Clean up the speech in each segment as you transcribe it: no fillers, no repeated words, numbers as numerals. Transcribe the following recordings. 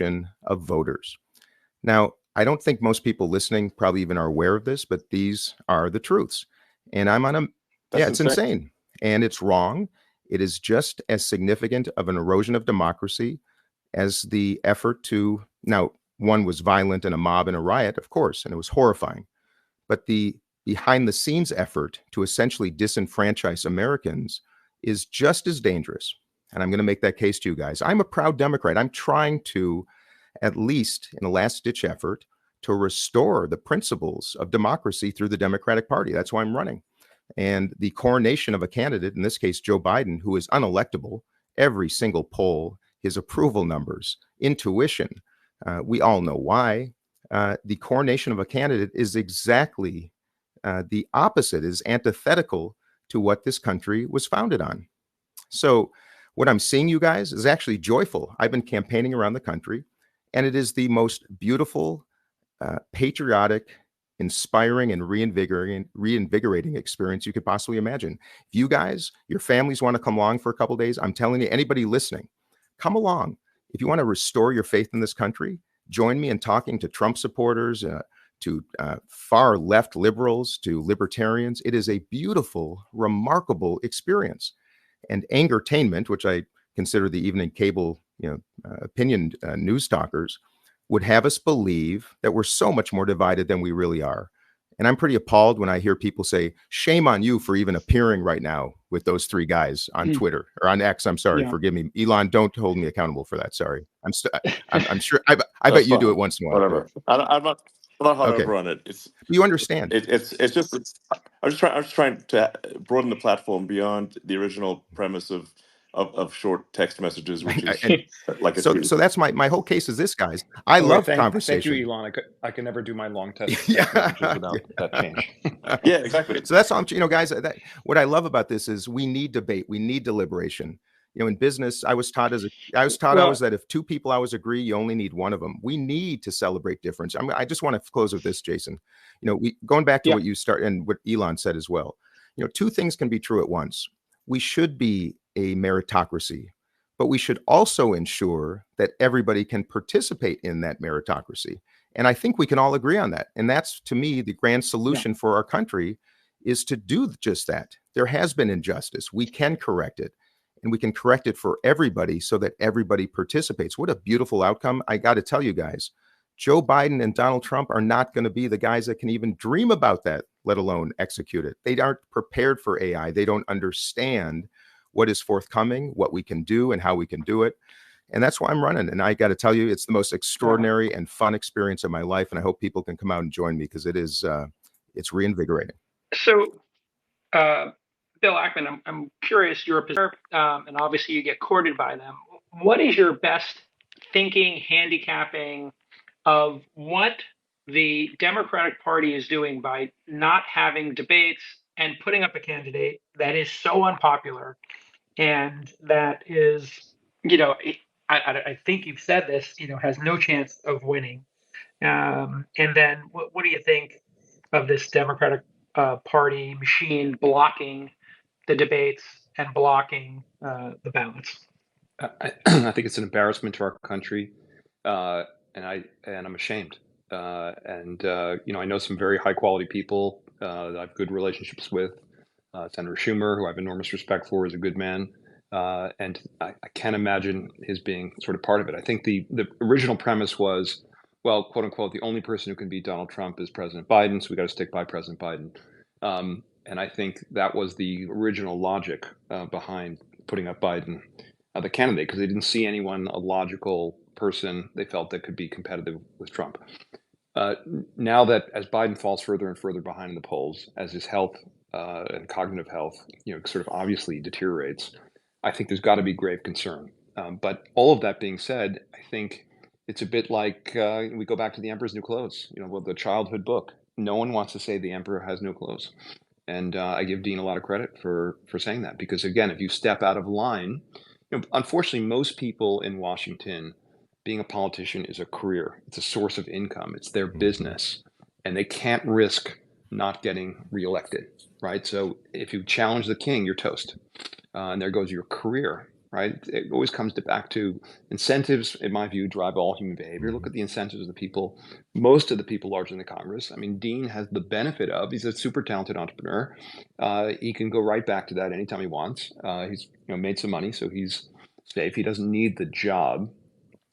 of voters. Now, I don't think most people listening probably even are aware of this, but these are the truths. And I'm on a, That's it's insane. insane and it's wrong. It is just as significant of an erosion of democracy as the effort to, now, one was violent and a mob and a riot, of course, and it was horrifying. But the behind the scenes effort to essentially disenfranchise Americans is just as dangerous. And I'm going to make that case to you guys. I'm a proud Democrat. I'm trying to, at least in a last ditch effort, to restore the principles of democracy through the Democratic Party. That's why I'm running. And the coronation of a candidate, in this case, Joe Biden, who is unelectable, every single poll, his approval numbers, intuition, we all know why. The coronation of a candidate is exactly the opposite, is antithetical to what this country was founded on. So what I'm seeing, you guys, is actually joyful. I've been campaigning around the country, and it is the most beautiful, patriotic, inspiring, and reinvigorating experience you could possibly imagine. If you guys, your families want to come along for a couple of days, I'm telling you, anybody listening, come along. If you want to restore your faith in this country, join me in talking to Trump supporters, to far left liberals, to libertarians. It is a beautiful, remarkable experience. And Angertainment, which I consider the evening cable, opinion news talkers, would have us believe that we're so much more divided than we really are. And I'm pretty appalled when I hear people say, shame on you for even appearing right now with those three guys on Twitter or on X. I'm sorry, forgive me. Elon, don't hold me accountable for that. Sorry. I'm sure, I bet you do it once in a while. Whatever. I'm not hard Okay. over on it. You understand. It's just, I'm just trying to broaden the platform beyond the original premise of short text messages, which is like a so that's my whole case is this, guys. I love conversation. Thank you, Elon. I can never do my long text Yeah. messages without that change. Yeah, exactly. So that's all, guys, what I love about this is we need debate. We need deliberation. In business, I was taught that if two people always agree, you only need one of them. We need to celebrate difference. I just want to close with this, Jason. Going back to what you start and what Elon said as well. Two things can be true at once. We should be a meritocracy, but we should also ensure that everybody can participate in that meritocracy. And I think we can all agree on that. And that's, to me, the grand solution for our country is to do just that. There has been injustice. We can correct it. And we can correct it for everybody so that everybody participates. What a beautiful outcome. I got to tell you guys, Joe Biden and Donald Trump are not going to be the guys that can even dream about that, let alone execute it. They aren't prepared for AI. They don't understand what is forthcoming, what we can do, and how we can do it. And that's why I'm running. And I got to tell you, it's the most extraordinary and fun experience of my life. And I hope people can come out and join me because it's reinvigorating. So, Bill Ackman, I'm curious, you're a position, and obviously you get courted by them. What is your best thinking, handicapping of what the Democratic Party is doing by not having debates and putting up a candidate that is so unpopular and that is, I think you've said this, has no chance of winning. And then what do you think of this Democratic Party machine blocking the debates and blocking the ballots? I think it's an embarrassment to our country, and I'm ashamed. I know some very high quality people that I have good relationships with. Senator Schumer, who I have enormous respect for, is a good man, and I can't imagine his being sort of part of it. I think the original premise was, well, quote unquote, the only person who can beat Donald Trump is President Biden, so we got to stick by President Biden. And I think that was the original logic behind putting up Biden, the candidate, because they didn't see anyone, a logical person they felt that could be competitive with Trump. Now that as Biden falls further and further behind in the polls, as his health and cognitive health, sort of obviously deteriorates, I think there's got to be grave concern. But all of that being said, I think it's a bit like we go back to The Emperor's New Clothes, the childhood book. No one wants to say the emperor has no clothes. And I give Dean a lot of credit for saying that, because again, if you step out of line, unfortunately, most people in Washington, being a politician is a career. It's a source of income. It's their business, and they can't risk not getting reelected, right? So if you challenge the king, you're toast, and there goes your career. right? It always comes back to incentives, in my view, drive all human behavior. Look Mhm. at the incentives of the people, most of the people largely in the Congress. I mean, Dean has the benefit of, he's a super talented entrepreneur. He can go right back to that anytime he wants. He's made some money, so he's safe. He doesn't need the job.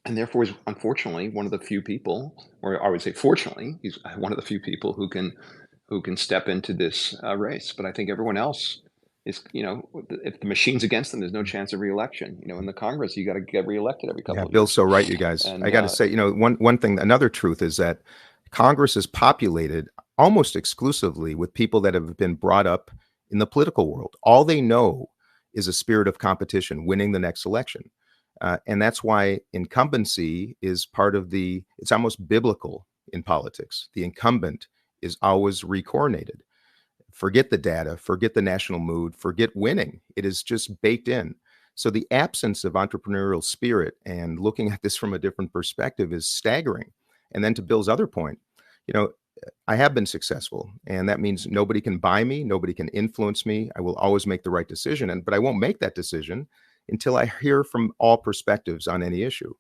And therefore, he's unfortunately one of the few people, or I would say fortunately, he's one of the few people who can step into this race. But I think everyone else is, if the machine's against them, there's no chance of reelection. In the Congress, you got to get reelected every Yeah, couple of Bill's years. so right, you guys. And I got to say, one thing, another truth is that Congress is populated almost exclusively with people that have been brought up in the political world. All they know is a spirit of competition, winning the next election. And that's why incumbency is part of it's almost biblical in politics. The incumbent is always recoronated. Forget the data, forget the national mood, forget winning. It is just baked in. So the absence of entrepreneurial spirit and looking at this from a different perspective is staggering. And then to Bill's other point, you know, I have been successful, and that means nobody can buy me, nobody can influence me. I will always make the right decision, but I won't make that decision until I hear from all perspectives on any issue.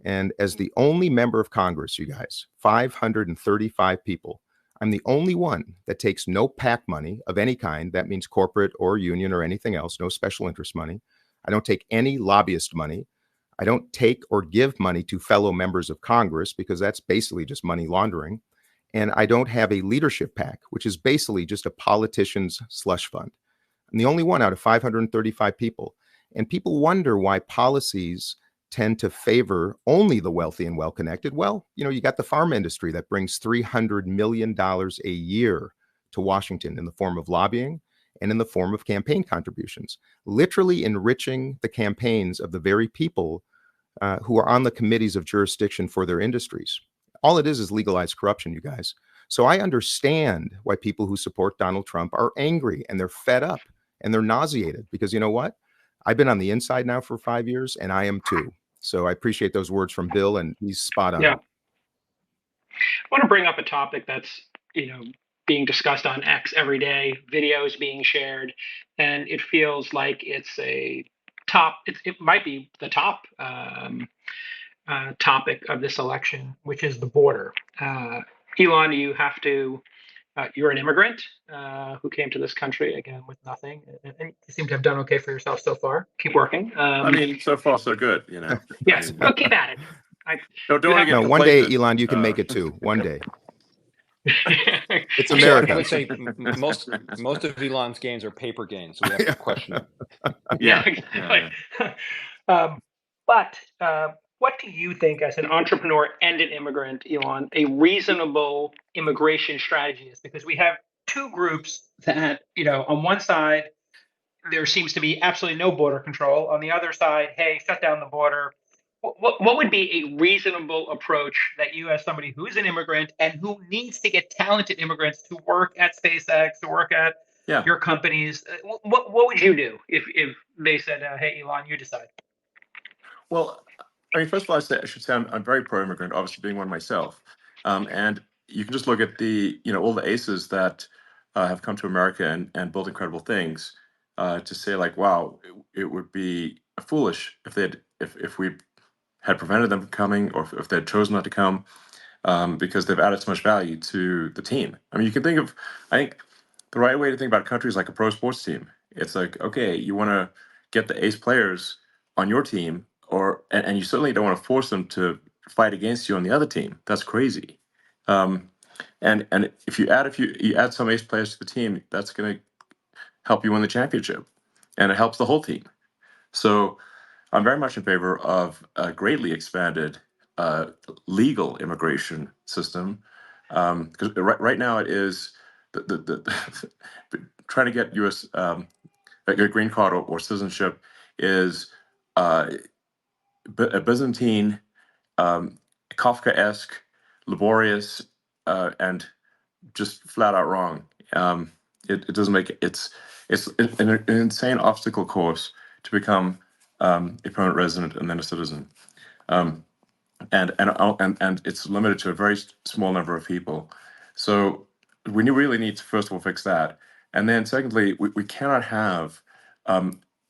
And as the only member of Congress, you guys, 535 people, I'm the only one that takes no PAC money of any kind. That means corporate or union or anything else, no special interest money. I don't take any lobbyist money. I don't take or give money to fellow members of Congress because that's basically just money laundering. And I don't have a leadership PAC, which is basically just a politician's slush fund. I'm the only one out of 535 people. And people wonder why policies tend to favor only the wealthy and well-connected. Well, you got the pharma industry that brings $300 million a year to Washington in the form of lobbying and in the form of campaign contributions, literally enriching the campaigns of the very people who are on the committees of jurisdiction for their industries. All it is legalized corruption, you guys. So I understand why people who support Donald Trump are angry and they're fed up and they're nauseated because you know what? I've been on the inside now for 5 years and I am too. So I appreciate those words from Bill and he's spot on. Yeah. I want to bring up a topic that's, being discussed on X every day, videos being shared, and it feels like it's a top, it might be the top topic of this election, which is the border. Elon, you're an immigrant who came to this country, again, with nothing, and you seem to have done okay for yourself so far. Keep working. I mean, so far so good, Yes, well, keep at it. Don't want to get one day, complacent. Elon, you can make it too. One day. It's America. I would say most of Elon's gains are paper gains, so we have to question it. Yeah, exactly. But what do you think, as an entrepreneur and an immigrant, Elon, a reasonable immigration strategy is? Because we have two groups that, on one side, there seems to be absolutely no border control. On the other side, hey, shut down the border. What would be a reasonable approach that you, as somebody who is an immigrant and who needs to get talented immigrants to work at SpaceX, to work at your companies, what would you do if they said, hey, Elon, you decide? Well, I mean, first of all, I should say I'm very pro-immigrant, obviously being one myself. And you can just look at all the aces that have come to America and built incredible things to say like, wow, it would be foolish if we had prevented them from coming or if they had chosen not to come because they've added so much value to the team. I mean, I think the right way to think about countries like a pro sports team. It's like, okay, you want to get the ace players on your team, and you certainly don't want to force them to fight against you on the other team. That's crazy. And if you add some ace players to the team, that's going to help you win the championship, and it helps the whole team. So I'm very much in favor of a greatly expanded legal immigration system because right now it is the trying to get U.S. A green card or citizenship is a Byzantine, Kafkaesque, laborious, and just flat out wrong. It doesn't make it's an insane obstacle course to become a permanent resident and then a citizen. And it's limited to a very small number of people. So really need to first of all fix that, and then secondly, we cannot have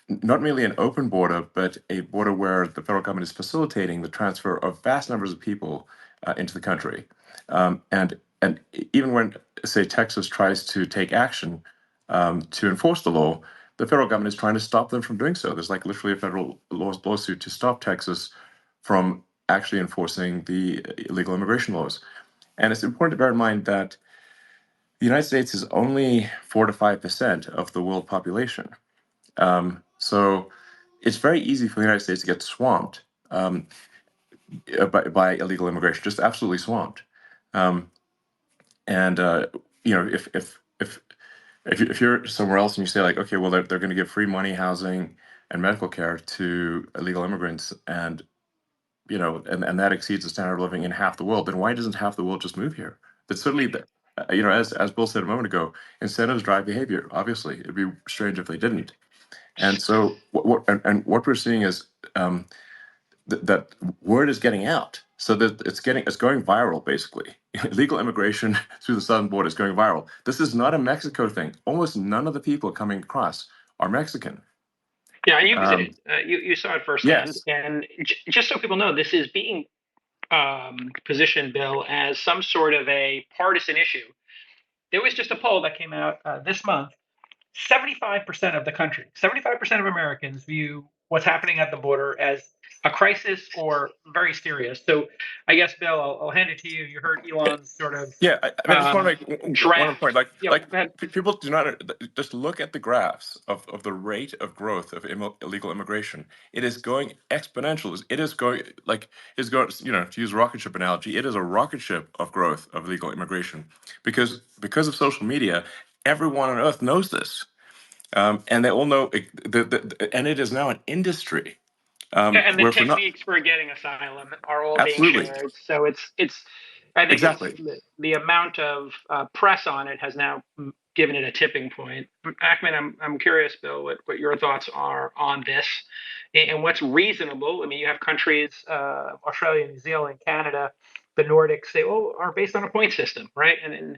not merely an open border, but a border where the federal government is facilitating the transfer of vast numbers of people into the country. And even when, say, Texas tries to take action to enforce the law, the federal government is trying to stop them from doing so. There's like literally a federal lawsuit to stop Texas from actually enforcing the illegal immigration laws. And it's important to bear in mind that the United States is only 4 to 5% of the world population. So it's very easy for the United States to get swamped by illegal immigration, just absolutely swamped. Um, and if you're somewhere else and you say like, okay, well they're going to give free money, housing, and medical care to illegal immigrants, and and that exceeds the standard of living in half the world, then why doesn't half the world just move here? But certainly, as Bill said a moment ago, incentives drive behavior. Obviously, it'd be strange if they didn't. And so, what we're seeing is that word is getting out, so that it's going viral. Basically, illegal immigration through the southern border is going viral. This is not a Mexico thing. Almost none of the people coming across are Mexican. Yeah, and you visited. You saw it firsthand. Yes. And just so people know, this is being positioned, Bill, as some sort of a partisan issue. There was just a poll that came out this month. 75% of the country, 75% of Americans view what's happening at the border as a crisis or very serious. So I guess, Bill, I'll hand it to you. You heard Elon's sort of Yeah, I just want to make draft. one point. Yeah, go ahead. People do not just look at the graphs of the rate of growth of illegal immigration. It is going exponential. It is going to use a rocket ship analogy, it is a rocket ship of growth of illegal immigration because of social media. Everyone on earth knows this, and they all know and it is now an industry. And the Where for not techniques for getting asylum are all absolutely being shared. So it's I think exactly. it's the amount of press on it has now given it a tipping point. Ackman, I'm curious, Bill, what your thoughts are on this and what's reasonable. I mean, you have countries, Australia, New Zealand, Canada, the Nordics, they all are based on a point system, right? And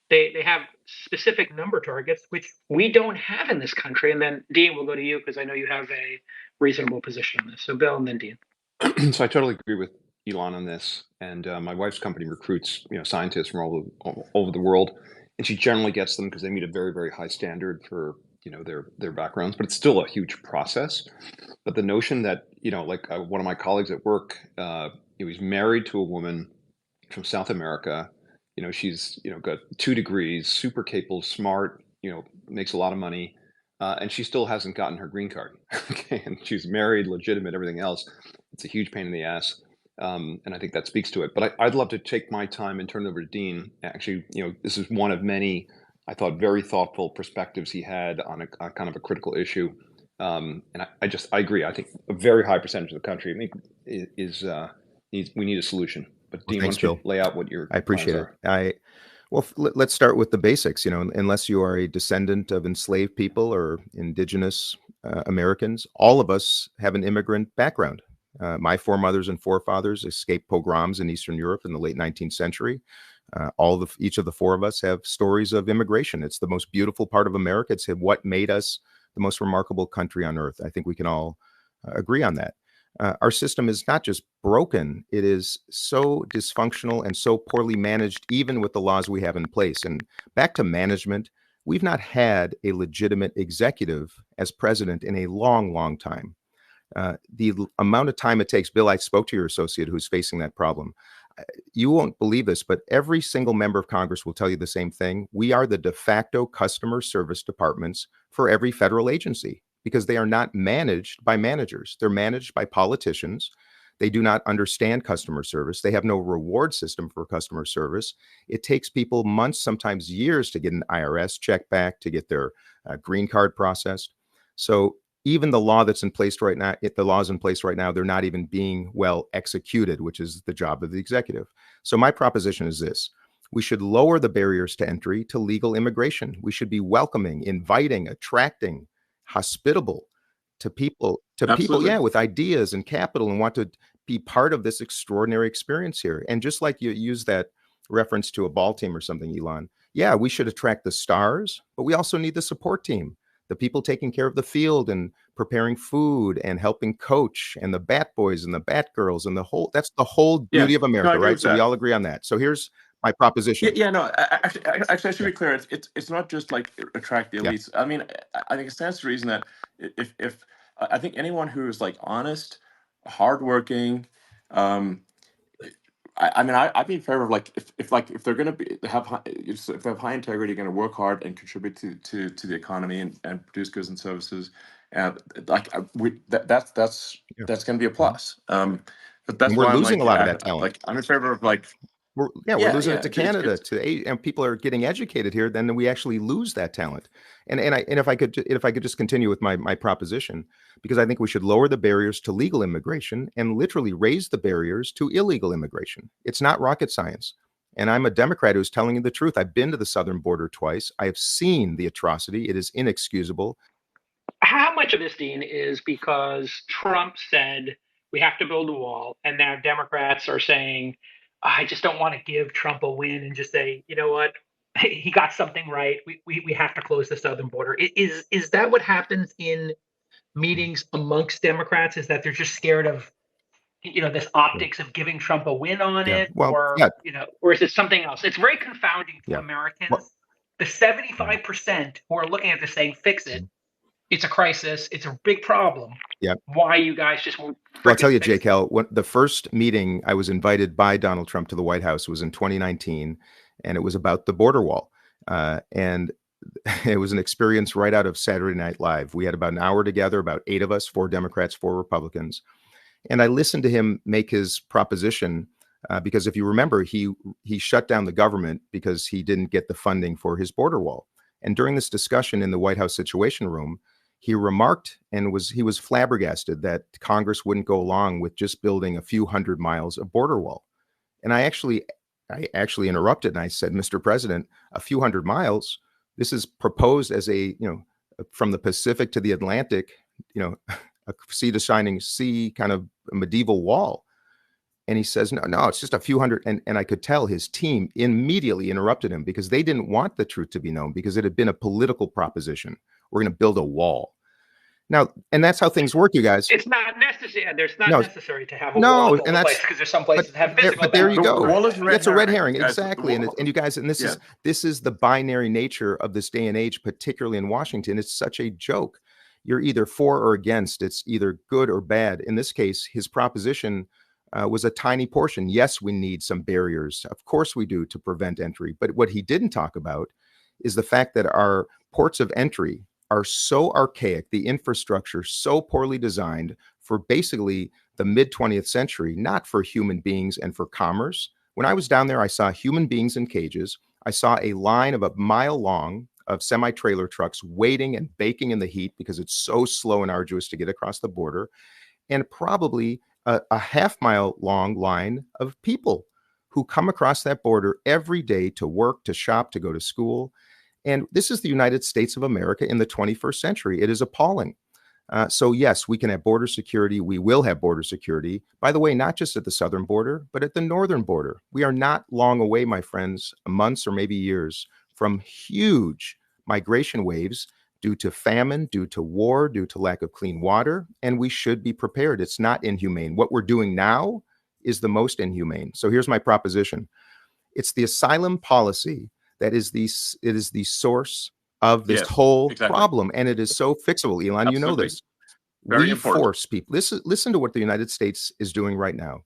they have specific number targets, which we don't have in this country. And then Dean, we'll go to you because I know you have a reasonable position on this. So Bill and then Dean. So I totally agree with Elon on this. And my wife's company recruits, scientists from all over the world, and she generally gets them because they meet a very, very high standard for their backgrounds. But it's still a huge process. But the notion that one of my colleagues at work, he's married to a woman from South America. She's got 2 degrees, super capable, smart. Makes a lot of money. And she still hasn't gotten her green card. Okay, and she's married, legitimate, everything else. It's a huge pain in the ass, and I think that speaks to it. But I'd love to take my time and turn it over to Dean. Actually, this is one of many, I thought, very thoughtful perspectives he had on a kind of a critical issue. And I agree. I think a very high percentage of the country we need a solution. But Dean, thanks, why don't you Bill. lay out what your I appreciate plans it. are? Well, let's start with the basics. Unless you are a descendant of enslaved people or indigenous Americans, all of us have an immigrant background. My foremothers and forefathers escaped pogroms in Eastern Europe in the late 19th century. Each of the 4 of us have stories of immigration. It's the most beautiful part of America. It's what made us the most remarkable country on earth. I think we can all agree on that. Our system is not just broken, it is so dysfunctional and so poorly managed, even with the laws we have in place. And back to management, we've not had a legitimate executive as president in a long, long time. The amount of time it takes, Bill, I spoke to your associate who's facing that problem. You won't believe this, but every single member of Congress will tell you the same thing. We are the de facto customer service departments for every federal agency, because they are not managed by managers. They're managed by politicians. They do not understand customer service. They have no reward system for customer service. It takes people months, sometimes years, to get an IRS check back, to get their green card processed. So even the law that's in place right now, the laws in place right now, they're not even being well executed, which is the job of the executive. So my proposition is this. We should lower the barriers to entry to legal immigration. We should be welcoming, inviting, attracting, hospitable to people, Absolutely. with ideas and capital, and want to be part of this extraordinary experience here. And just like you use that reference to a ball team or something, Elon, yeah, we should attract the stars, but we also need the support team, the people taking care of the field and preparing food and helping coach, and the bat boys and the bat girls and the whole, that's the whole beauty of No, I America, agree right? with So we that. all agree on that. So here's my proposition. No. Actually, I should Yeah. be clear. It's not just like attract the Yeah. elites. I mean, I think it stands to reason that if I think anyone who is like honest, hardworking, um, I mean, I'd be in favor of like if they're going to be if they have high integrity, going to work hard and contribute to the economy and produce goods and services, and like that's Yeah. going to be a plus. But And that's we're why I'm losing like, a lot of that talent. like I'm in favor of like We're losing it to Canada, it's and people are getting educated here. Then we actually lose that talent. And if I could just continue with my proposition, because I think we should lower the barriers to legal immigration and literally raise the barriers to illegal immigration. It's not rocket science. And I'm a Democrat who's telling you the truth. I've been to the southern border twice. I have seen the atrocity. It is inexcusable. How much of this, Dean, is because Trump said we have to build a wall, and now Democrats are saying, I just don't want to give Trump a win and just say, you know what, he got something right. We have to close the southern border. Is that what happens in meetings amongst Democrats? Is that they're just scared of this optics of giving Trump a win on Yeah. it, Well, or yeah. or is it something else? It's very confounding to Yeah. Americans. Well, The 75% who are looking at this saying, fix it. It's a crisis. It's a big problem. yeah. Why you guys just won't? Well, I'll tell you, fix it? JKL, when the first meeting I was invited by Donald Trump to the White House was in 2019, and it was about the border wall. And it was an experience right out of Saturday Night Live. We had about an hour together, about 8 of us, 4 Democrats, 4 Republicans. And I listened to him make his proposition because if you remember, he shut down the government because he didn't get the funding for his border wall. And during this discussion in the White House Situation Room, he remarked and he was flabbergasted that Congress wouldn't go along with just building a few hundred miles of border wall. And I actually interrupted and I said, Mr. President, a few hundred miles, this is proposed as from the Pacific to the Atlantic, a sea to shining sea kind of medieval wall. And he says, no, it's just a few hundred. And I could tell his team immediately interrupted him because they didn't want the truth to be known because it had been a political proposition. We're going to build a wall. Now, and that's how things work, you guys. It's not necessary. There's not necessary to have a no, wall and that's because there's some places that have physical. But there you go. That's a red herring, guys. exactly. And you guys, and this is the binary nature of this day and age, particularly in Washington. It's such a joke. You're either for or against. It's either good or bad. In this case, his proposition was a tiny portion. Yes, we need some barriers. Of course we do, to prevent entry. But what he didn't talk about is the fact that our ports of entry are so archaic, the infrastructure so poorly designed for basically the mid 20th century, not for human beings and for commerce. When I was down there, I saw human beings in cages. I saw a line of a mile long of semi-trailer trucks waiting and baking in the heat because it's so slow and arduous to get across the border, and probably a half-mile long line of people who come across that border every day to work, to shop, to go to school. And this is the United States of America in the 21st century. It is appalling. So yes, we can have border security. We will have border security. By the way, not just at the southern border, but at the northern border. We are not long away, my friends, months or maybe years, from huge migration waves due to famine, due to war, due to lack of clean water. And we should be prepared. It's not inhumane. What we're doing now is the most inhumane. So here's my proposition. It's the asylum policy that is the source of this whole problem. And it is so fixable. Elon, you know this. Very we important. Force people. Listen to what the United States is doing right now.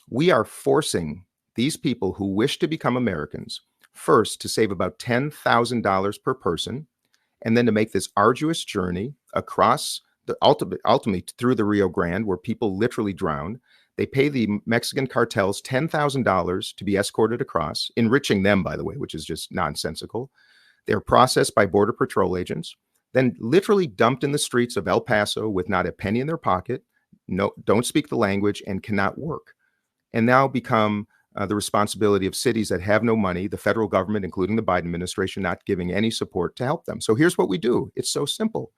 We are forcing these people who wish to become Americans first to save about $10,000 per person, and then to make this arduous journey across the ultimately through the Rio Grande, where people literally drown. They pay the Mexican cartels $10,000 to be escorted across, enriching them, by the way, which is just nonsensical. They're processed by Border Patrol agents, then literally dumped in the streets of El Paso with not a penny in their pocket, don't speak the language, and cannot work. And now become the responsibility of cities that have no money, the federal government, including the Biden administration, not giving any support to help them. So here's what we do. It's so simple.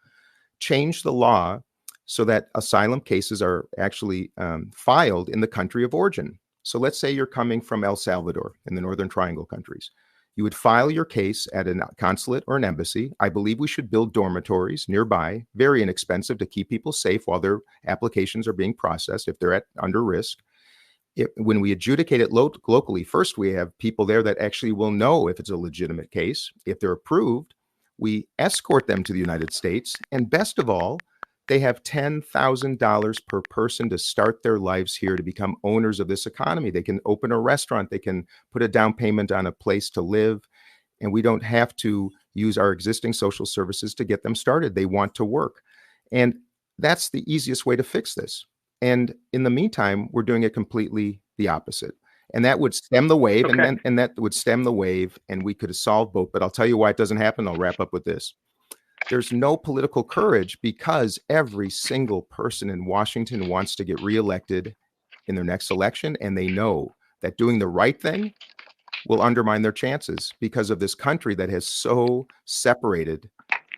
Change the law so that asylum cases are actually filed in the country of origin. So let's say you're coming from El Salvador in the Northern Triangle countries. You would file your case at a consulate or an embassy. I believe we should build dormitories nearby, very inexpensive, to keep people safe while their applications are being processed if they're under risk. When we adjudicate it locally, first we have people there that actually will know if it's a legitimate case. If they're approved, we escort them to the United States. And best of all, they have $10,000 per person to start their lives here, to become owners of this economy. They can open a restaurant. They can put a down payment on a place to live. And we don't have to use our existing social services to get them started. They want to work. And that's the easiest way to fix this. And in the meantime, we're doing it completely the opposite. And that would stem the wave, Okay. and that would stem the wave, and we could have solved both. But I'll tell you why it doesn't happen. I'll wrap up with this. There's no political courage, because every single person in Washington wants to get reelected in their next election, and they know that doing the right thing will undermine their chances because of this country that has so separated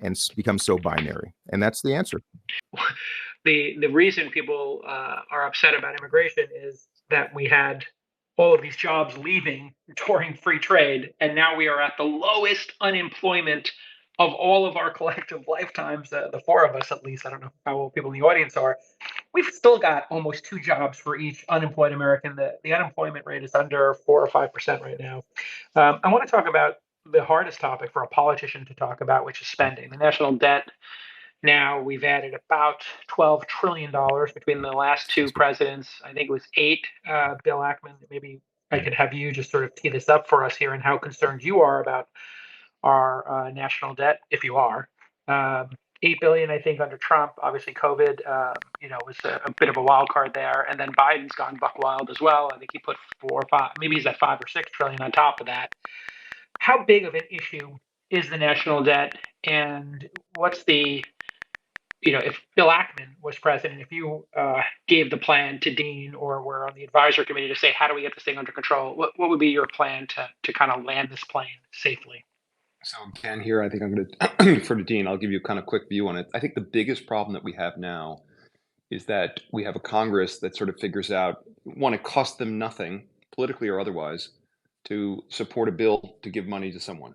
and become so binary. And that's the answer. The reason people are upset about immigration is that we had all of these jobs leaving during free trade, and now we are at the lowest unemployment of all of our collective lifetimes, the four of us at least. I don't know how old people in the audience are. We've still got almost 2 jobs for each unemployed American. The unemployment rate is under 4 or 5% right now. I want to talk about the hardest topic for a politician to talk about, which is spending. The national debt. Now we've added about $12 trillion between the last 2 presidents. I think it was 8. Bill Ackman, maybe I could have you just sort of tee this up for us here and how concerned you are about our national debt, if you are. 8 billion, I think, under Trump. Obviously, COVID, was a bit of a wild card there. And then Biden's gone buck wild as well. I think he put 4 or 5, maybe he's at 5 or 6 trillion on top of that. How big of an issue is the national debt? And what's if Bill Ackman was president, if you gave the plan to Dean or were on the advisory committee to say, how do we get this thing under control? What would be your plan to kind of land this plane safely? So again, here, I think I'm going to defer to Dean. I'll give you a kind of quick view on it. I think the biggest problem that we have now is that we have a Congress that sort of figures out, one, it costs them nothing, politically or otherwise, to support a bill to give money to someone.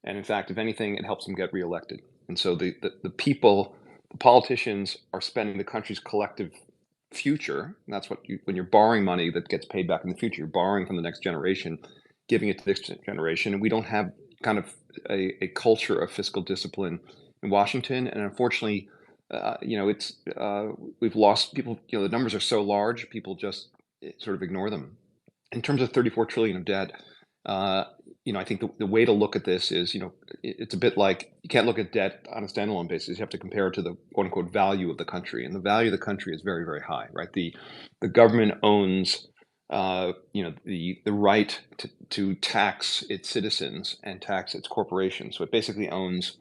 And in fact, if anything, it helps them get reelected. And so the people, the politicians, are spending the country's collective future. And that's what when you're borrowing money that gets paid back in the future, you're borrowing from the next generation, giving it to the next generation. And we don't have kind of a culture of fiscal discipline in Washington. And unfortunately, we've lost people. The numbers are so large, people just sort of ignore them. In terms of 34 trillion of debt, I think the way to look at this is, it's a bit like you can't look at debt on a standalone basis. You have to compare it to the quote unquote value of the country, and the value of the country is very, very high, right? The government owns the right to tax its citizens and tax its corporations. So it basically owns,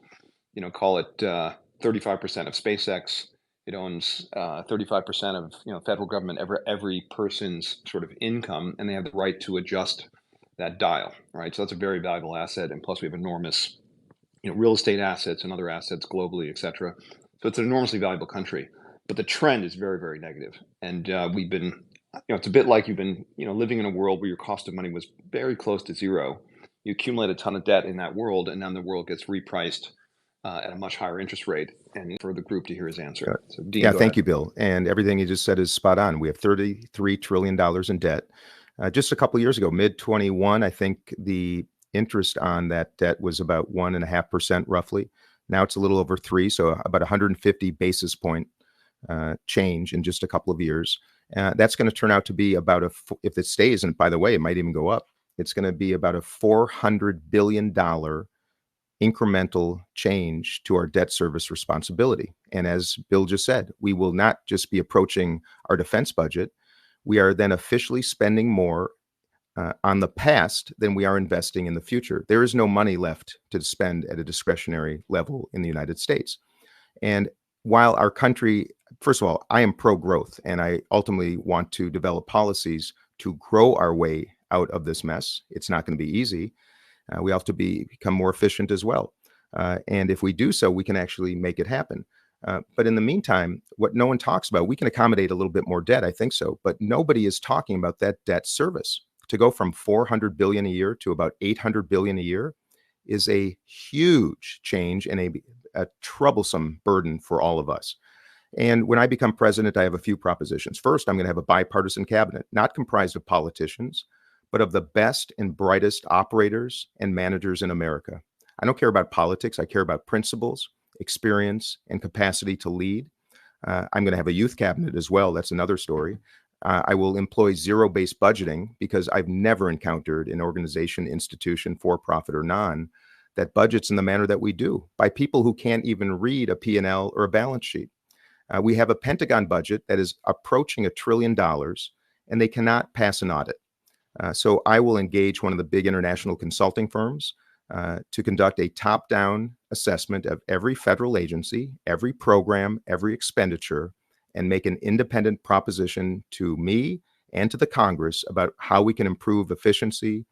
call it 35% of SpaceX. It owns 35% of federal government, every person's sort of income, and they have the right to adjust that dial, right? So that's a very valuable asset, and plus we have enormous, real estate assets and other assets globally, et cetera. So it's an enormously valuable country, but the trend is very, very negative, and we've been. It's a bit like you've been, living in a world where your cost of money was very close to zero. You accumulate a ton of debt in that world, and then the world gets repriced at a much higher interest rate. And for the group to hear his answer. So Dean, yeah, thank ahead. You, Bill. And everything you just said is spot on. We have $33 trillion in debt. Just a couple of years ago, mid-21, I think the interest on that debt was about 1.5% roughly. Now it's a little over 3, so about 150 basis point change in just a couple of years. That's going to turn out to be about if it stays, and by the way, it might even go up, it's going to be about a $400 billion incremental change to our debt service responsibility. And as Bill just said, we will not just be approaching our defense budget. We are then officially spending more on the past than we are investing in the future. There is no money left to spend at a discretionary level in the United States. And while our country, first of all, I am pro-growth, and I ultimately want to develop policies to grow our way out of this mess. It's not going to be easy. We have to become more efficient as well. And if we do so, we can actually make it happen. But in the meantime, what no one talks about, we can accommodate a little bit more debt, I think so, but nobody is talking about that debt service. to go from 400 billion a year to about 800 billion a year is a huge change and a troublesome burden for all of us. And when I become president, I have a few propositions. First, I'm going to have a bipartisan cabinet, not comprised of politicians, but of the best and brightest operators and managers in America. I don't care about politics. I care about principles, experience, and capacity to lead. I'm going to have a youth cabinet as well. That's another story. I will employ zero-based budgeting because I've never encountered an organization, institution, for-profit or non, that budgets in the manner that we do by people who can't even read a P&L or a balance sheet. We have a Pentagon budget that is approaching $1 trillion, and they cannot pass an audit. So I will engage one of the big international consulting firms to conduct a top-down assessment of every federal agency, every program, every expenditure, and make an independent proposition to me and to the Congress about how we can improve efficiency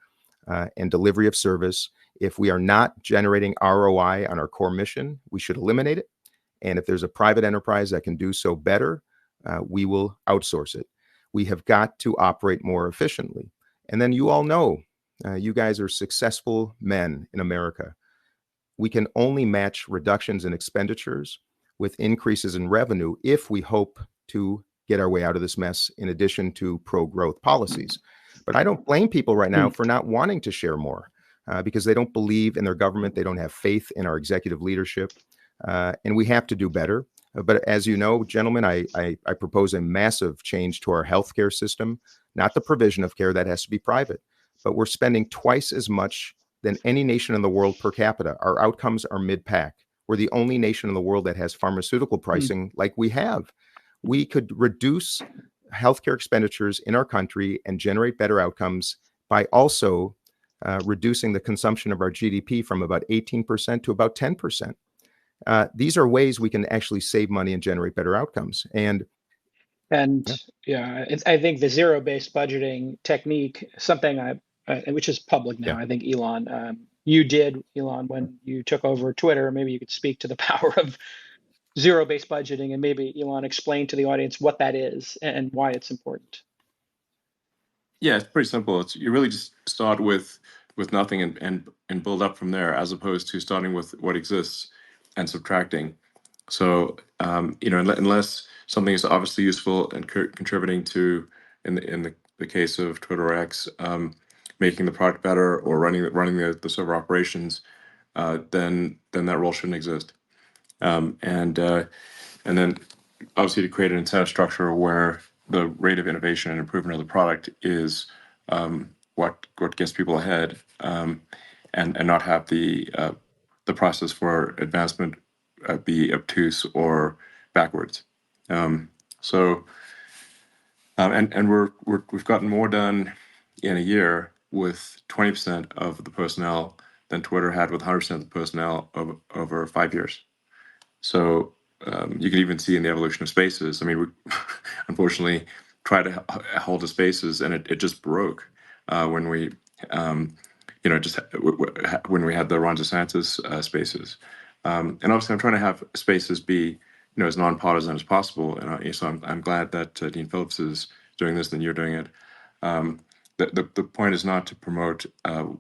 and delivery of service. If we are not generating ROI on our core mission, we should eliminate it. And if there's a private enterprise that can do so better, we will outsource it. We have got to operate more efficiently. And then you all know, you guys are successful men in America. We can only match reductions in expenditures with increases in revenue if we hope to get our way out of this mess, in addition to pro-growth policies. But I don't blame people right now for not wanting to share more because they don't believe in their government. They don't have faith in our executive leadership. And we have to do better. But as you know, gentlemen, I propose a massive change to our healthcare system, not the provision of care that has to be private, but we're spending twice as much than any nation in the world per capita. Our outcomes are mid-pack. We're the only nation in the world that has pharmaceutical pricing like we have. We could reduce healthcare expenditures in our country and generate better outcomes by also reducing the consumption of our GDP from about 18% to about 10%. These are ways we can actually save money and generate better outcomes. And I think the zero-based budgeting technique, something which is public now. I think Elon, you did, Elon, when you took over Twitter. Maybe you could speak to the power of zero-based budgeting, and maybe Elon explain to the audience what that is and why it's important. Yeah, it's pretty simple. You really just start with nothing and build up from there, as opposed to starting with what exists and subtracting. So unless something is obviously useful and contributing to, in the case of Twitter or X, making the product better or running the server operations, then that role shouldn't exist. And then obviously to create an incentive structure where the rate of innovation and improvement of the product is what gets people ahead, and not have the process for advancement be obtuse or backwards. We've gotten more done in a year with 20% of the personnel than Twitter had with 100% of the personnel over 5 years. So you can even see in the evolution of Spaces. I mean, we unfortunately tried to hold the Spaces, and it just broke when we, when we had the Ron DeSantis Spaces. And obviously, I'm trying to have Spaces be, as nonpartisan as possible. And so I'm glad that Dean Phillips is doing this, and you're doing it. The point is not to promote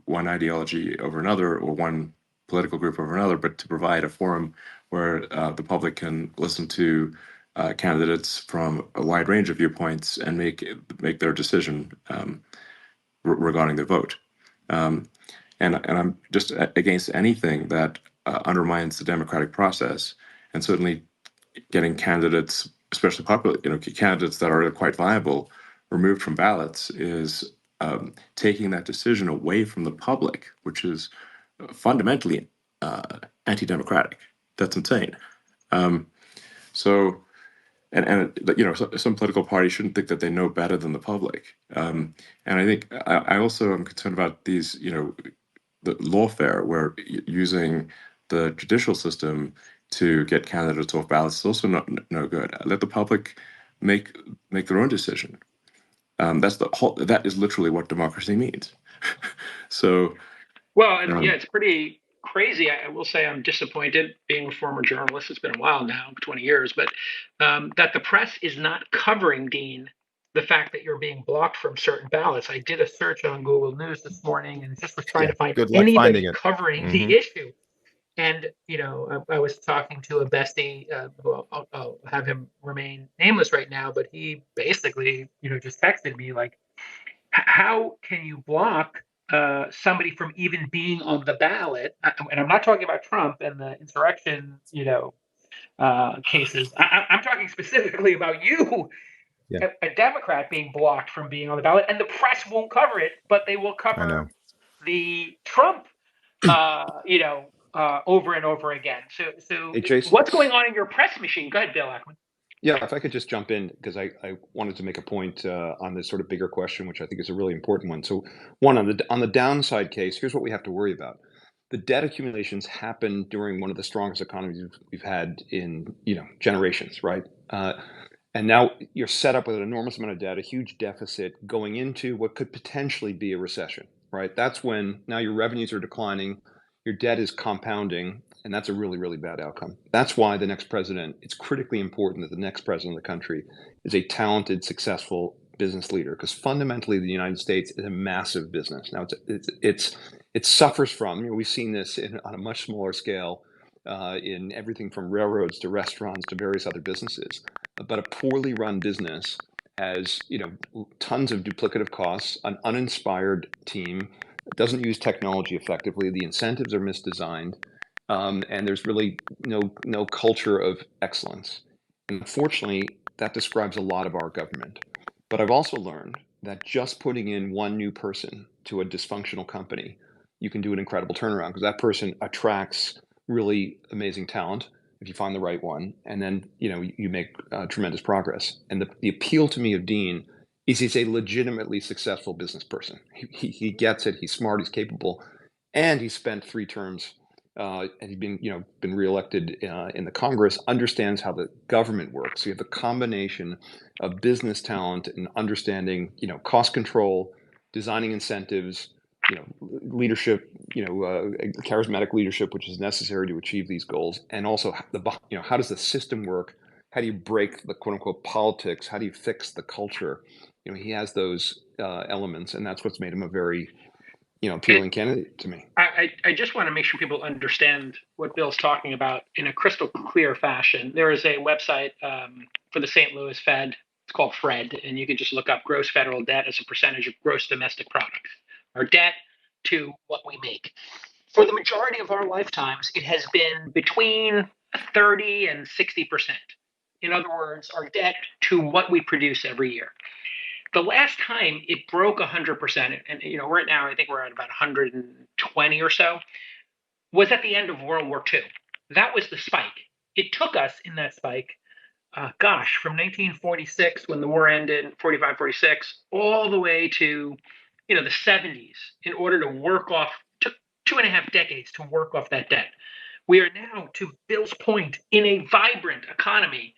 one ideology over another or one political group over another, but to provide a forum where the public can listen to candidates from a wide range of viewpoints and make their decision regarding their vote. And I'm just against anything that undermines the democratic process, and certainly getting candidates, especially popular, candidates that are quite viable, removed from ballots is taking that decision away from the public, which is fundamentally anti-democratic. That's insane. Some political parties shouldn't think that they know better than the public. And I think I also am concerned about these, the lawfare, where using the judicial system to get candidates off ballots is also no good. Let the public make their own decision. That is literally what democracy means. So, it's pretty crazy. I will say I'm disappointed, being a former journalist. It's been a while now, 20 years, but that the press is not covering Dean the fact that you're being blocked from certain ballots. I did a search on Google News this morning and just was trying Yeah. to find Good luck finding anybody it. covering the issue. And, I was talking to a bestie, who I'll have him remain nameless right now, but he basically, just texted me like, how can you block somebody from even being on the ballot? And I'm not talking about Trump and the insurrection, cases. I'm talking specifically about you, Yeah. a Democrat, being blocked from being on the ballot, and the press won't cover it, but they will I know. cover the Trump, over and over again. So Hey, Jason. what's going on in your press machine? Go ahead, Bill Ackman. Yeah, if I could just jump in, because I wanted to make a point on this sort of bigger question, which I think is a really important one. So, one, on the downside case, here's what we have to worry about. The debt accumulations happened during one of the strongest economies we've had in generations, right? And now you're set up with an enormous amount of debt, a huge deficit going into what could potentially be a recession, right? That's when now your revenues are declining, your debt is compounding, and that's a really, really bad outcome. That's why the next president, it's critically important that the next president of the country is a talented, successful business leader, because fundamentally the United States is a massive business. Now it suffers from, we've seen this on a much smaller scale in everything from railroads to restaurants to various other businesses. But a poorly run business has, tons of duplicative costs, an uninspired team, doesn't use technology effectively, the incentives are misdesigned, and there's really no culture of excellence. And unfortunately, that describes a lot of our government. But I've also learned that just putting in one new person to a dysfunctional company, you can do an incredible turnaround, because that person attracts really amazing talent if you find the right one, and then you make tremendous progress. And the appeal to me of Dean is he's a legitimately successful business person. He gets it. He's smart. He's capable, and he spent 3 terms and he's been reelected in the Congress. Understands how the government works. So you have a combination of business talent and understanding, cost control, designing incentives, leadership, charismatic leadership, which is necessary to achieve these goals, and also how does the system work? How do you break the quote unquote politics? How do you fix the culture? He has those elements, and that's what's made him a very appealing candidate to me. I just want to make sure people understand what Bill's talking about in a crystal clear fashion. There is a website for the St. Louis Fed. It's called FRED, and you can just look up gross federal debt as a percentage of gross domestic product, our debt to what we make. For the majority of our lifetimes, it has been between 30 and 60%. In other words, our debt to what we produce every year. The last time it broke 100%, and right now I think we're at about 120 or so, was at the end of World War II. That was the spike. It took us in that spike, from 1946 when the war ended, 45, 46, all the way to the 70s in order to work off. Took 2.5 decades to work off that debt. We are now, to Bill's point, in a vibrant economy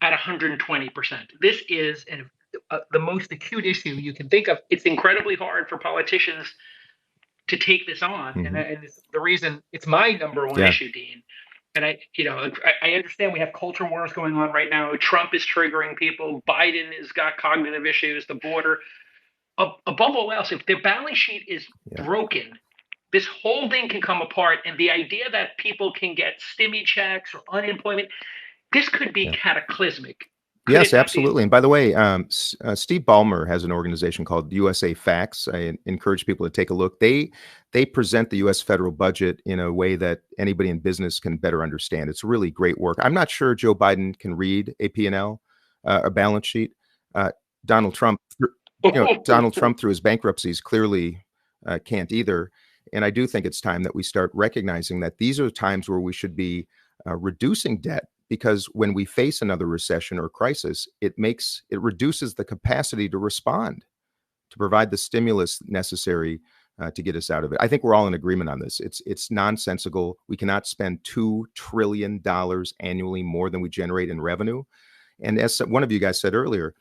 at 120%. This is the most acute issue you can think of. It's incredibly hard for politicians to take this on, and it's the reason it's my number one issue, Dean. And I understand we have culture wars going on right now. Trump is triggering people. Biden has got cognitive issues. The border. Above all else, if their balance sheet is broken, this whole thing can come apart. And the idea that people can get stimmy checks or unemployment, this could be cataclysmic. Yes, absolutely. And by the way, Steve Ballmer has an organization called USAFA. I encourage people to take a look. They present the U.S. federal budget in a way that anybody in business can better understand. It's really great work. I'm not sure Joe Biden can read a P&L, a balance sheet. Donald Trump through his bankruptcies clearly can't either. And I do think it's time that we start recognizing that these are times where we should be reducing debt. Because when we face another recession or crisis, it reduces the capacity to respond, to provide the stimulus necessary to get us out of it. I think we're all in agreement on this. It's nonsensical. We cannot spend $2 trillion annually more than we generate in revenue. And as one of you guys said earlier,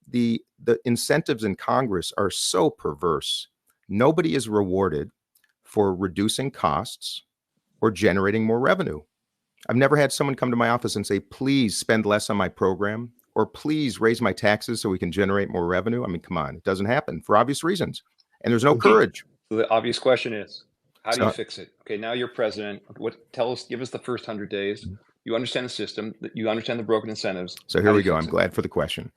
the incentives in Congress are so perverse. Nobody is rewarded for reducing costs or generating more revenue. I've never had someone come to my office and say, please spend less on my program. or please raise my taxes so we can generate more revenue. I mean, come on, it doesn't happen for obvious reasons. And there's no courage. So the obvious question is, how do you So- fix it? Okay, now you're president. Give us the first 100 days. You understand the system, you understand the broken incentives. So How here do we you go. fix I'm it? glad for the question.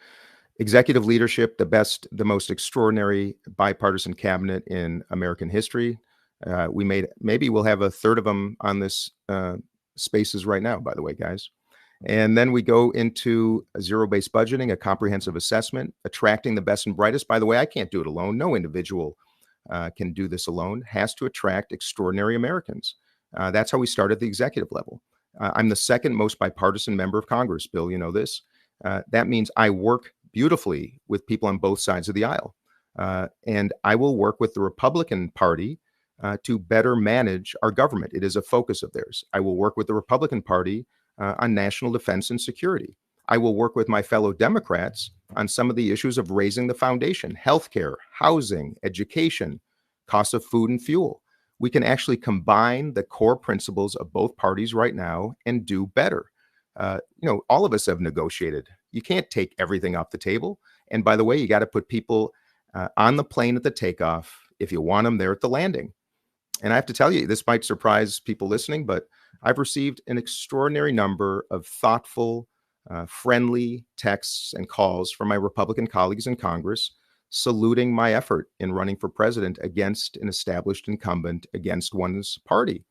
Executive leadership, the most extraordinary bipartisan cabinet in American history. Maybe we'll have a third of them on this spaces right now, by the way, guys. And then we go into a zero-based budgeting, a comprehensive assessment, attracting the best and brightest. By the way, I can't do it alone. No individual can do this alone. Has to attract extraordinary Americans. That's how we start at the executive level. I'm the second most bipartisan member of Congress, Bill. You know this. That means I work beautifully with people on both sides of the aisle. And I will work with the Republican Party to better manage our government. It is a focus of theirs. I will work with the Republican Party on national defense and security. I will work with my fellow Democrats on some of the issues of raising the foundation, healthcare, housing, education, cost of food and fuel. We can actually combine the core principles of both parties right now and do better. All of us have negotiated. You can't take everything off the table. And by the way, you got to put people on the plane at the takeoff if you want them there at the landing. And I have to tell you, this might surprise people listening, but I've received an extraordinary number of thoughtful, friendly texts and calls from my Republican colleagues in Congress saluting my effort in running for president against an established incumbent, against one's party.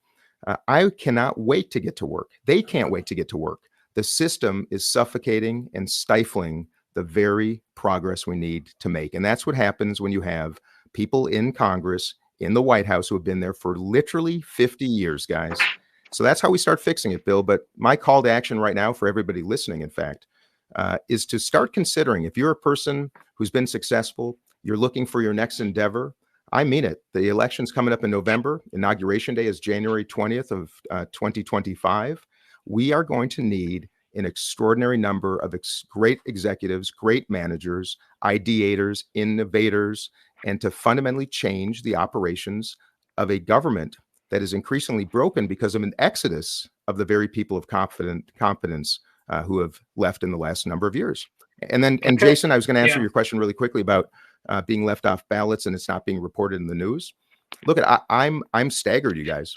I cannot wait to get to work. They can't wait to get to work. The system is suffocating and stifling the very progress we need to make. And that's what happens when you have people in Congress, in the White House, who have been there for literally 50 years, guys. So that's how we start fixing it, Bill. But my call to action right now for everybody listening, in fact, is to start considering, if you're a person who's been successful, you're looking for your next endeavor, I mean it. The election's coming up in November. Inauguration Day is January 20th of 2025. We are going to need an extraordinary number of great executives, great managers, ideators, innovators, and to fundamentally change the operations of a government that is increasingly broken because of an exodus of the very people of competence who have left in the last number of years. And Jason, I was going to answer your question really quickly about being left off ballots and it's not being reported in the news. Look, I'm staggered, you guys.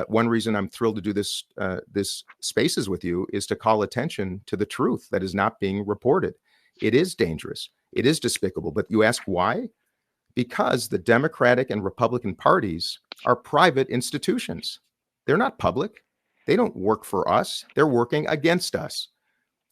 One reason I'm thrilled to do this spaces with you is to call attention to the truth that is not being reported. It is dangerous. It is despicable. But you ask why? Because the Democratic and Republican parties are private institutions. They're not public. They don't work for us. They're working against us.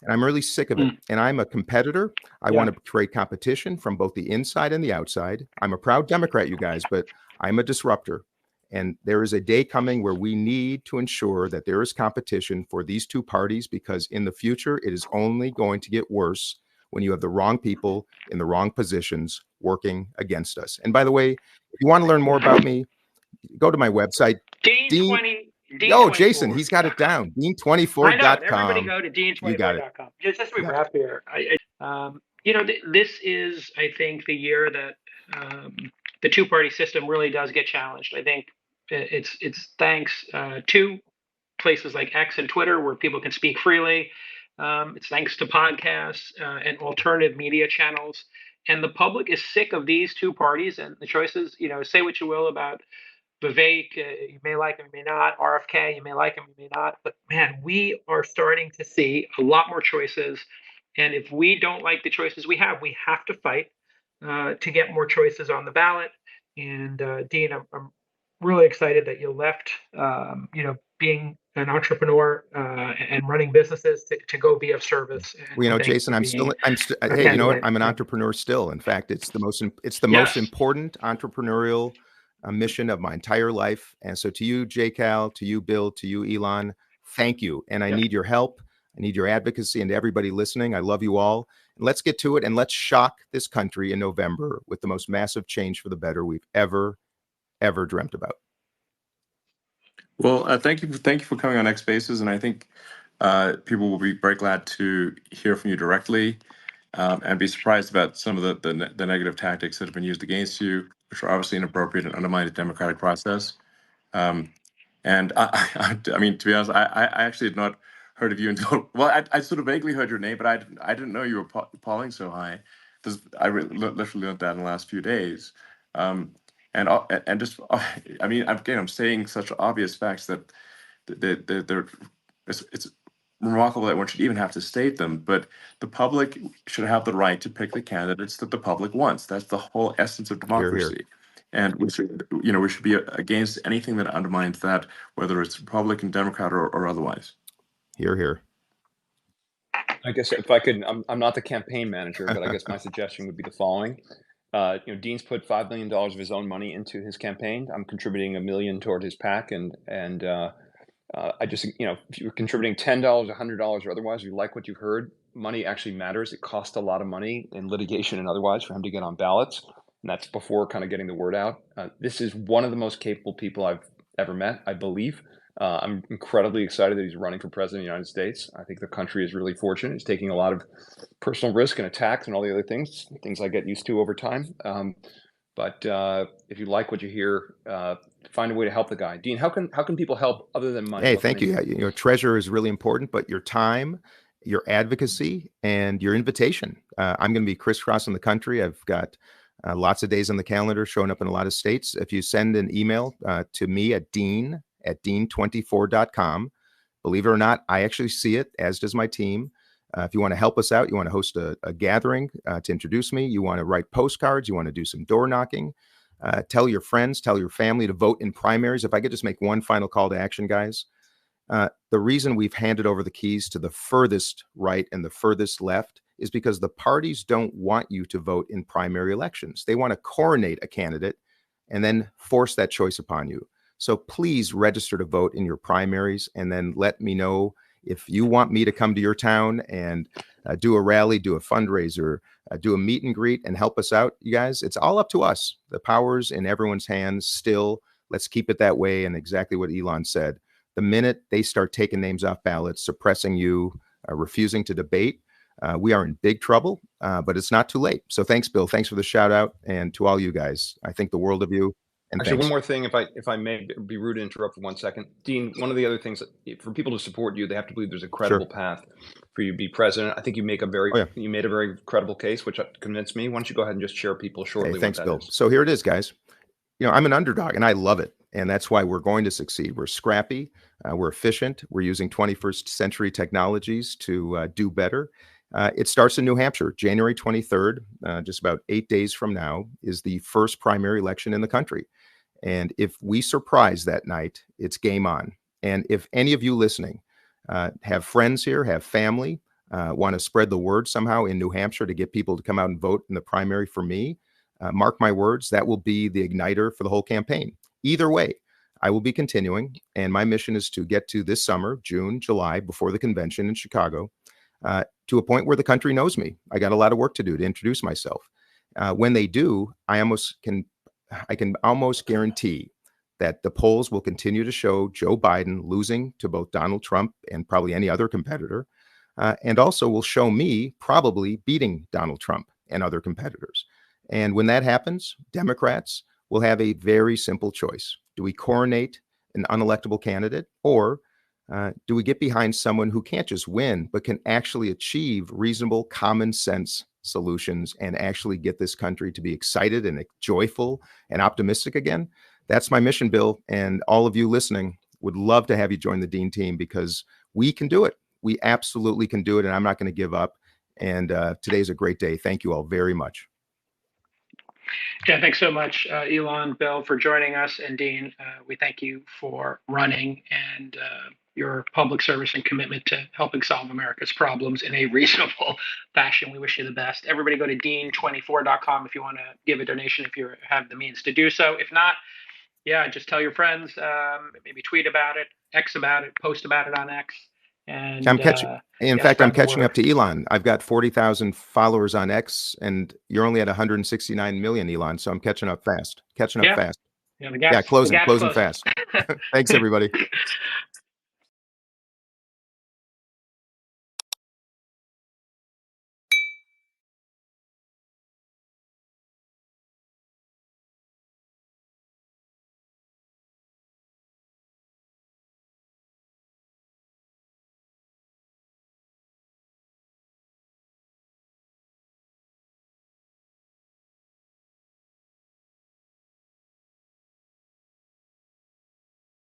And I'm really sick of it. And I'm a competitor. I want to create competition from both the inside and the outside. I'm a proud Democrat, you guys, but I'm a disruptor. And there is a day coming where we need to ensure that there is competition for these two parties, because in the future, it is only going to get worse when you have the wrong people in the wrong positions working against us. And by the way, if you want to learn more about me, go to my website. Jason, he's got it down. Dean24.com. I know. Everybody go to Dean24.com. Just as we wrap here, this is, I think, the year that the two-party system really does get challenged. I think it's thanks to places like X and Twitter, where people can speak freely. It's thanks to podcasts and alternative media channels. And the public is sick of these two parties and the choices. Say what you will about Vivek, you may like him, you may not. RFK, you may like him, you may not. But man, we are starting to see a lot more choices. And if we don't like the choices we have to fight to get more choices on the ballot. And Dean, I'm really excited that you left, being an entrepreneur and running businesses to go be of service. Well, Jason, hey, you know what? I'm an entrepreneur still. In fact, it's the most important entrepreneurial mission of my entire life. And so to you, JCal, to you, Bill, to you, Elon, thank you. And I need your help. I need your advocacy, and to everybody listening, I love you all. And let's get to it, and let's shock this country in November with the most massive change for the better we've ever dreamt about. Well, thank you for coming on X Spaces, and I think people will be very glad to hear from you directly, and be surprised about some of the negative tactics that have been used against you, which are obviously inappropriate and undermine the democratic process. And I mean, to be honest, I actually had not heard of you until, well, I sort of vaguely heard your name, but I didn't know you were polling so high. Literally learned that in the last few days. And just, I mean, again, I'm saying such obvious facts that it's remarkable that one should even have to state them, but the public should have the right to pick the candidates that the public wants. That's the whole essence of Hear, democracy. hear. And we should be against anything that undermines that, whether it's Republican, Democrat, or otherwise. Hear, hear. I guess if I could, I'm not the campaign manager, but I guess my suggestion would be the following. Dean's put $5 million of his own money into his campaign. I'm contributing $1 million toward his PAC, and I just, if you're contributing $10, $100, or otherwise, you like what you heard, money actually matters. It costs a lot of money in litigation and otherwise for him to get on ballots, and that's before kind of getting the word out. This is one of the most capable people I've ever met, I believe. I'm incredibly excited that he's running for president of the United States. I think the country is really fortunate. He's taking a lot of personal risk and attacks and all the other things I get used to over time. But if you like what you hear, find a way to help the guy. Dean, how can people help other than money? Hey, thank you. Treasure is really important, but your time, your advocacy, and your invitation. I'm going to be crisscrossing the country. I've got lots of days on the calendar, showing up in a lot of states. If you send an email to me at dean@dean24.com, believe it or not, I actually see it, as does my team. If you want to help us out, you want to host a gathering to introduce me, you want to write postcards, you want to do some door knocking, tell your friends, tell your family to vote in primaries. If I could just make one final call to action, guys. The reason we've handed over the keys to the furthest right and the furthest left is because the parties don't want you to vote in primary elections. They want to coronate a candidate and then force that choice upon you. So please register to vote in your primaries, and then let me know if you want me to come to your town and do a rally, do a fundraiser, do a meet and greet, and help us out, you guys. It's all up to us. The power's in everyone's hands still. Let's keep it that way. And exactly what Elon said, the minute they start taking names off ballots, suppressing you, refusing to debate, we are in big trouble, but it's not too late. So thanks, Bill. Thanks for the shout out. And to all you guys, I think the world of you. And actually, thanks. one more thing, if I may be rude to interrupt for 1 second. Dean, one of the other things, for people to support you, they have to believe there's a credible path for you to be president. I think you make you made a very credible case, which convinced me. Why don't you go ahead and just share people shortly what thanks, that Bill. is. So here it is, guys. I'm an underdog, and I love it. And that's why we're going to succeed. We're scrappy. We're efficient. We're using 21st century technologies to do better. It starts in New Hampshire, January 23rd, just about 8 days from now, is the first primary election in the country. And if we surprise that night, it's game on. And if any of you listening have friends here, have family, want to spread the word somehow in New Hampshire to get people to come out and vote in the primary for me, mark my words, that will be the igniter for the whole campaign. Either way, I will be continuing. And my mission is to get to this summer, June, July, before the convention in Chicago, to a point where the country knows me. I got a lot of work to do to introduce myself. When they do, I can almost guarantee that the polls will continue to show Joe Biden losing to both Donald Trump and probably any other competitor, and also will show me probably beating Donald Trump and other competitors. And when that happens, Democrats will have a very simple choice. Do we coronate an unelectable candidate, or do we get behind someone who can't just win, but can actually achieve reasonable common sense solutions and actually get this country to be excited and joyful and optimistic again? That's my mission, Bill. And all of you listening, would love to have you join the Dean team, because we can do it. We absolutely can do it. And I'm not going to give up. And today's a great day. Thank you all very much. Yeah, thanks so much, Elon, Bill, for joining us. And Dean, we thank you for running and your public service and commitment to helping solve America's problems in a reasonable fashion. We wish you the best. Everybody go to dean24.com if you want to give a donation, if you have the means to do so. If not, yeah, just tell your friends, maybe tweet about it, X about it, post about it on X. And I'm catching. In fact, I'm catching up to Elon. I've got 40,000 followers on X, and you're only at 169 million, Elon. So I'm catching up fast. Closing fast. Thanks, everybody.